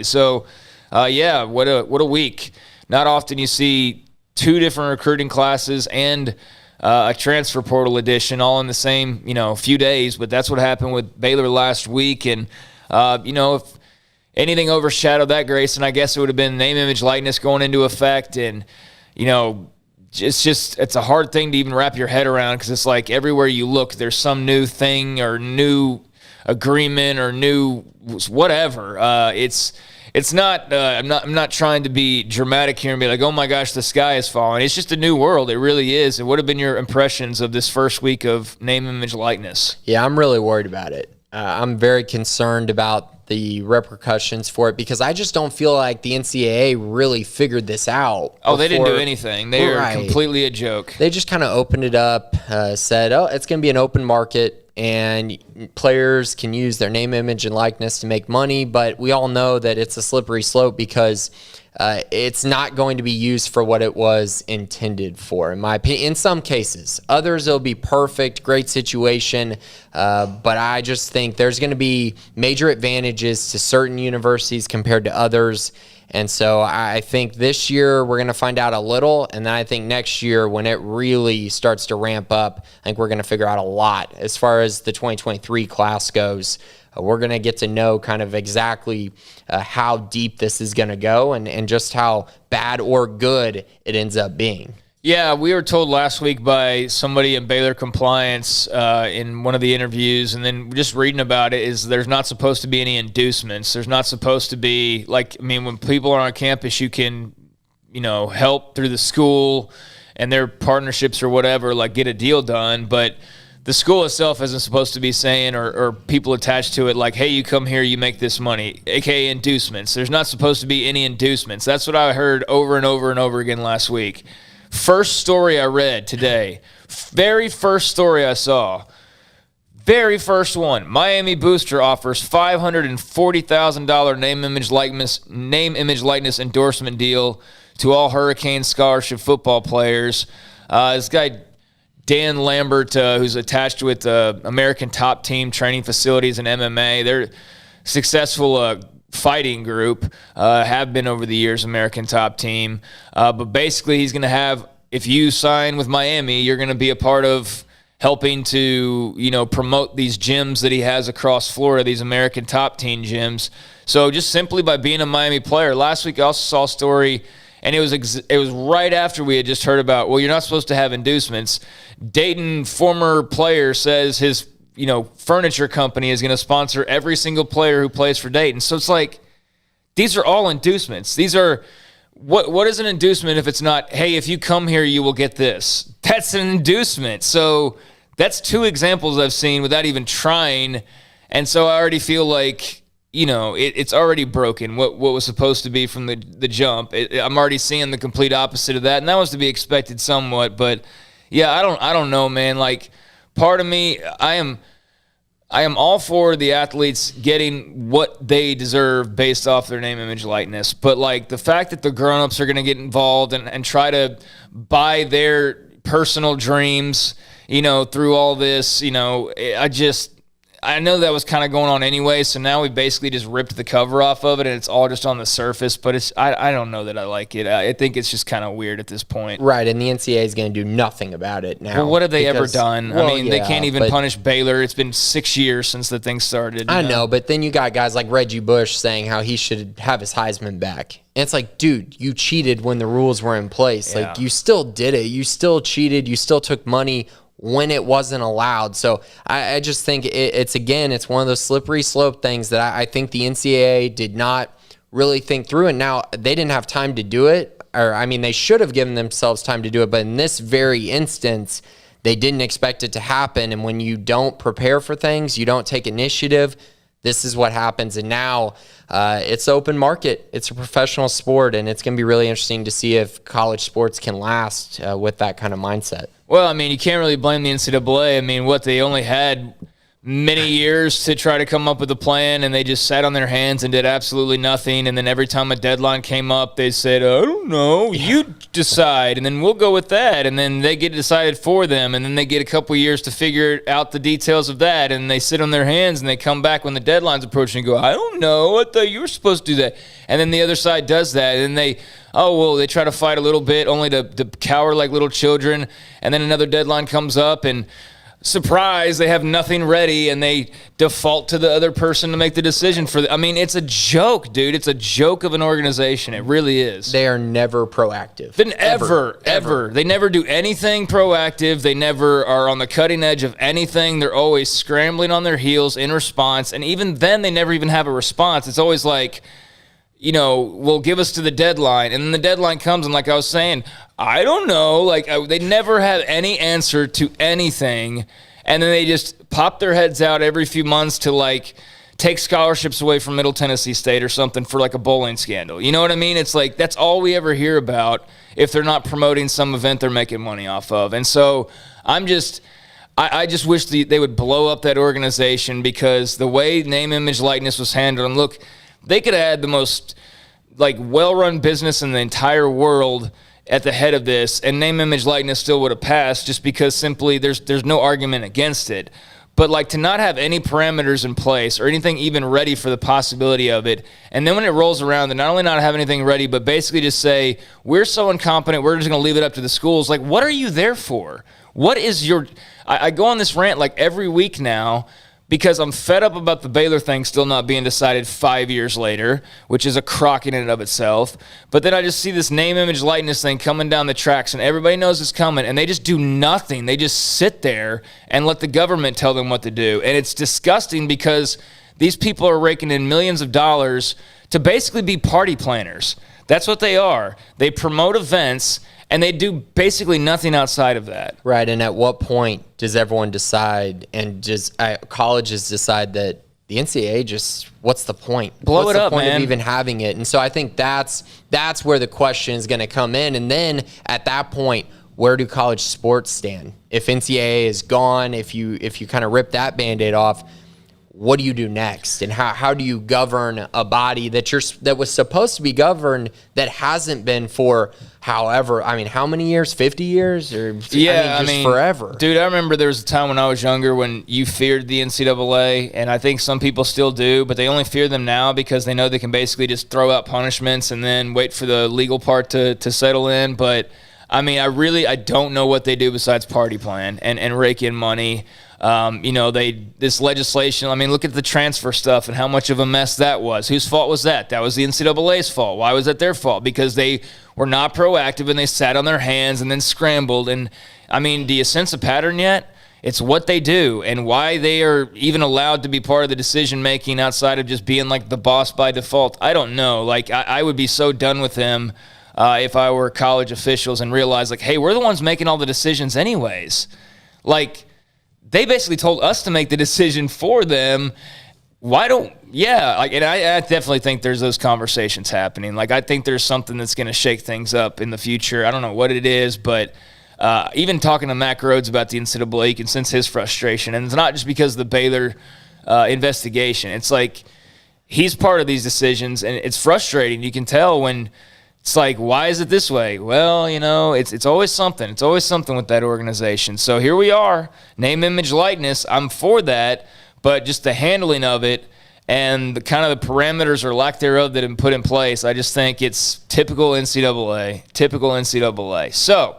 So, yeah, what a week. Not often you see two different recruiting classes and a transfer portal edition all in the same, few days. But that's what happened with Baylor last week. And, if anything overshadowed that, Grayson, I guess it would have been name, image, likeness going into effect. And, it's a hard thing to even wrap your head around because it's like everywhere you look, there's some new thing or new agreement or new whatever. It's not. I'm not trying to be dramatic here and be like, oh my gosh, the sky is falling. It's just a new world. It really is. And what have been your impressions of this first week of name, image, likeness? Yeah, I'm really worried about it. I'm very concerned about the repercussions for it because I just don't feel like the NCAA really figured this out. Oh, they didn't do anything. They are completely a joke. They just kind of opened it up, said, oh, it's going to be an open market and players can use their name, image, and likeness to make money. But we all know that it's a slippery slope because it's not going to be used for what it was intended for, in my opinion. In some cases, others it'll be perfect, great situation. But I just think there's going to be major advantages to certain universities compared to others. And so I think this year we're going to find out a little, and then I think next year when it really starts to ramp up, I think we're going to figure out a lot. As far as the 2023 class goes, we're going to get to know kind of exactly how deep this is going to go and just how bad or good it ends up being. Yeah, we were told last week by somebody in Baylor compliance in one of the interviews, and then just reading about it, is there's not supposed to be any inducements. There's not supposed to be, when people are on campus, you can, help through the school and their partnerships or whatever, get a deal done. But the school itself isn't supposed to be saying, or people attached to it, hey, you come here, you make this money, aka inducements. There's not supposed to be any inducements. That's what I heard over and over and over again last week. First story I read today, very first story I saw, very first one, Miami Booster offers $540,000 name, image, likeness endorsement deal to all Hurricane scholarship football players. This guy, Dan Lambert, who's attached with American Top Team Training Facilities and MMA, they're successful fighting group, have been over the years, American Top Team. But basically he's going to have, if you sign with Miami, you're going to be a part of helping to, promote these gyms that he has across Florida, these American Top Team gyms. So just simply by being a Miami player. Last week I also saw a story, and it was right after we had just heard about, well, you're not supposed to have inducements. Dayton former player says his furniture company is going to sponsor every single player who plays for Dayton. So it's these are all inducements. These are, what is an inducement if it's not, hey, if you come here, you will get this? That's an inducement. So that's two examples I've seen without even trying. And so I already feel like, it's already broken, what was supposed to be from the jump. I'm already seeing the complete opposite of that. And that was to be expected somewhat. But yeah, I don't know, man. Part of me, I am all for the athletes getting what they deserve based off their name, image, likeness. But the fact that the grown-ups are going to get involved and try to buy their personal dreams, through all this, I know that was kind of going on anyway, so now we basically just ripped the cover off of it, and it's all just on the surface, but I don't know that I like it. I think it's just kind of weird at this point. Right, and the NCAA is going to do nothing about it now. Well, what have they ever done? They can't even punish Baylor. It's been 6 years since the thing started. I know, but then you got guys like Reggie Bush saying how he should have his Heisman back. And it's dude, you cheated when the rules were in place. Yeah. You still did it. You still cheated. You still took money when it wasn't allowed. So I just think it's one of those slippery slope things that I think the NCAA did not really think through. And now they didn't have time to do it. They should have given themselves time to do it. But in this very instance, they didn't expect it to happen. And when you don't prepare for things, you don't take initiative, this is what happens. And now it's open market. It's a professional sport, and it's going to be really interesting to see if college sports can last with that kind of mindset. Well, you can't really blame the NCAA. They only had many years to try to come up with a plan, and they just sat on their hands and did absolutely nothing. And then every time a deadline came up, they said, I don't know, you decide, and then we'll go with that. And then they get decided for them, and then they get a couple years to figure out the details of that, and they sit on their hands, and they come back when the deadline's approaching and go, I don't know, I thought you were supposed to do that. And then the other side does that, and they try to fight a little bit, only to cower like little children. And then another deadline comes up, and surprise, they have nothing ready, and they default to the other person to make the decision for them. I mean, it's a joke, dude. It's a joke of an organization. It really is. They are never proactive. Then ever. They never do anything proactive. They never are on the cutting edge of anything. They're always scrambling on their heels in response, and even then, they never even have a response. It's always like, well, give us to the deadline. And then the deadline comes, and like I was saying, I don't know. Like, they never have any answer to anything. And then they just pop their heads out every few months to, like, take scholarships away from Middle Tennessee State or something for, like, a bowling scandal. You know what I mean? It's like, that's all we ever hear about if they're not promoting some event they're making money off of. And so I just wish they would blow up that organization, because the way name, image, likeness was handled, and look, they could have had the most, like, well-run business in the entire world at the head of this, and name, image, likeness still would have passed, just because simply there's no argument against it. But, like, to not have any parameters in place or anything even ready for the possibility of it, and then when it rolls around, to not only not have anything ready, but basically just say, we're so incompetent, we're just going to leave it up to the schools. Like, what are you there for? What is your – I go on this rant, like, every week now, because I'm fed up about the Baylor thing still not being decided 5 years later, which is a crock in and of itself. But then I just see this name, image, likeness thing coming down the tracks, and everybody knows it's coming, and they just do nothing. They just sit there and let the government tell them what to do. And it's disgusting, because these people are raking in millions of dollars to basically be party planners. That's what they are. They promote events, and they do basically nothing outside of that. Right, and at what point does everyone decide, and just colleges decide that the NCAA just, what's the point? Blow it up, man. What's the point of even having it? And so I think that's where the question is going to come in. And then at that point, where do college sports stand? If NCAA is gone, if you kind of rip that Band-Aid off, what do you do next? And how do you govern a body that was supposed to be governed that hasn't been for how many years? 50 years? Or just forever. Dude, I remember there was a time when I was younger when you feared the NCAA, and I think some people still do, but they only fear them now because they know they can basically just throw out punishments and then wait for the legal part to settle in. But I mean, I don't know what they do besides party plan and rake in money. This legislation, I mean, look at the transfer stuff and how much of a mess that was. Whose fault was that? That was the NCAA's fault. Why was that their fault? Because they were not proactive, and they sat on their hands and then scrambled. And, I mean, do you sense a pattern yet? It's what they do, and why they are even allowed to be part of the decision-making outside of just being, like, the boss by default. I don't know. Like, I would be so done with them if I were college officials and realized, like, hey, we're the ones making all the decisions anyways. Like, they basically told us to make the decision for them. And I definitely think there's those conversations happening. Like, I think there's something that's going to shake things up in the future. I don't know what it is, but even talking to Mack Rhodes about the NCAA, you can sense his frustration. And it's not just because of the Baylor investigation. It's like he's part of these decisions, and it's frustrating. You can tell when it's like, why is it this way? Well, it's always something. It's always something with that organization. So here we are, name, image, likeness. I'm for that, but just the handling of it and the kind of the parameters or lack thereof that have been put in place, I just think it's typical NCAA. So